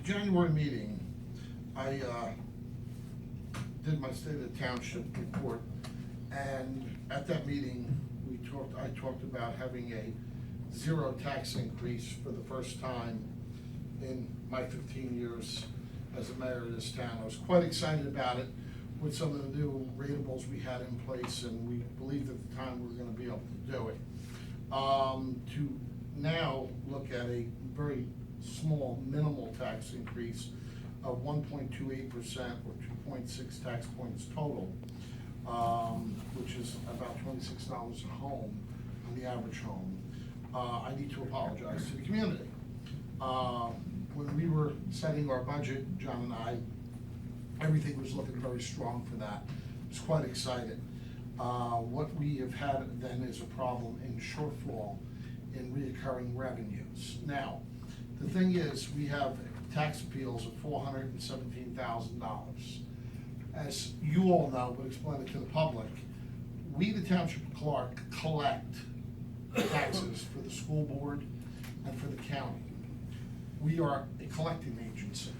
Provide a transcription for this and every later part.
January meeting, I did my State of the Township report, and at that meeting, I talked about having a zero tax increase for the first time in my 15 years as a mayor of this town. I was quite excited about it with some of the new ratables we had in place, and we believed at the time we were gonna be able to do it. To now look at a very small, minimal tax increase of 1.28% or 2.6 tax points total, which is about $26 a home on the average home. I need to apologize to the community. When we were setting our budget, John and I, everything was looking very strong for that. I was quite excited. What we have had then is a problem in shortfall in reoccurring revenues. Now, the thing is, we have tax appeals of $417,000. As you all know, but explain it to the public, we, the township clerk, collect taxes for the school board and for the county. We are a collecting agency.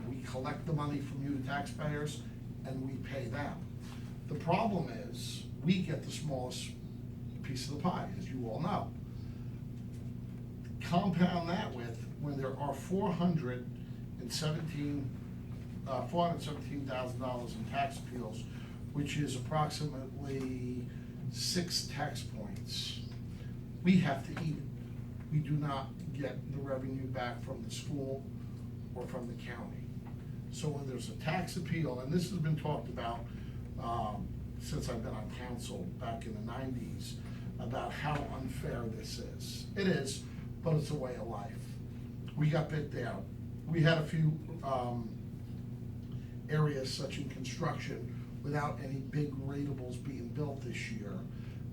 We collect the money from you, the taxpayers, and we pay them. The problem is, we get the smallest piece of the pie, as you all know. Compound that with, when there are $417,000 in tax appeals, which is approximately 6 tax points, we have to eat it. We do not get the revenue back from the school or from the county. So when there's a tax appeal, and this has been talked about since I've been on council back in the 90s, about how unfair this is. It is, but it's a way of life. We got bit down. We had a few areas, such in construction, without any big ratables being built this year,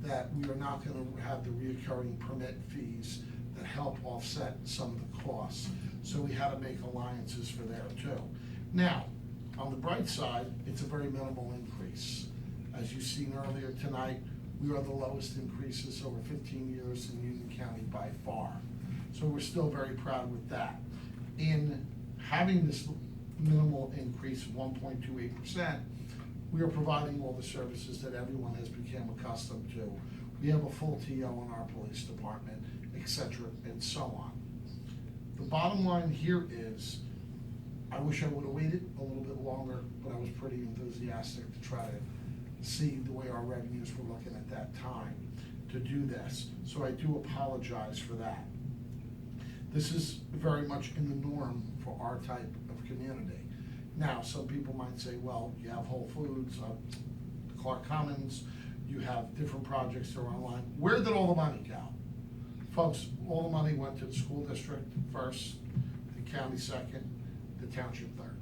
that we are not gonna have the reoccurring permit fees that help offset some of the costs. So we had to make alliances for there too. Now, on the bright side, it's a very minimal increase. As you've seen earlier tonight, we are the lowest increases over 15 years in Union County by far. So we're still very proud with that. In having this minimal increase of 1.28%, we are providing all the services that everyone has become accustomed to. We have a full TO in our police department, et cetera, and so on. The bottom line here is, I wish I would have waited a little bit longer, but I was pretty enthusiastic to try to see the way our revenues were looking at that time to do this. So I do apologize for that. This is very much in the norm for our type of community. Now, some people might say, well, you have Whole Foods, Clark Commons, you have different projects that are online. Where did all the money go? Folks, all the money went to the school district first, the county second, the township third.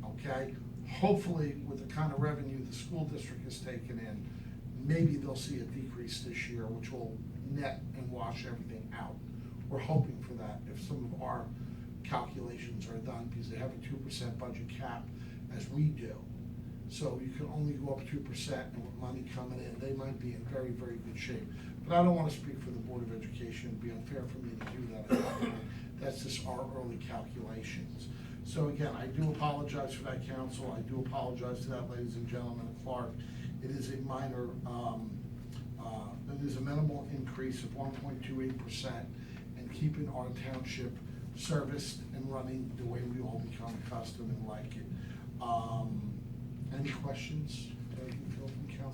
Okay? Hopefully, with the kind of revenue the school district has taken in, maybe they'll see a decrease this year, which will net and wash everything out. We're hoping for that if some of our calculations are done, because they have a 2% budget cap, as we do. So you can only go up 2%, and with money coming in, they might be in very, very good shape. But I don't want to speak for the Board of Education. It'd be unfair for me to do that. That's just our early calculations. So again, I do apologize for that, council. I do apologize to that, ladies and gentlemen of Clark. It is a minor, it is a minimal increase of 1.28%, and keeping our township serviced and running the way we all become accustomed and like it. Any questions?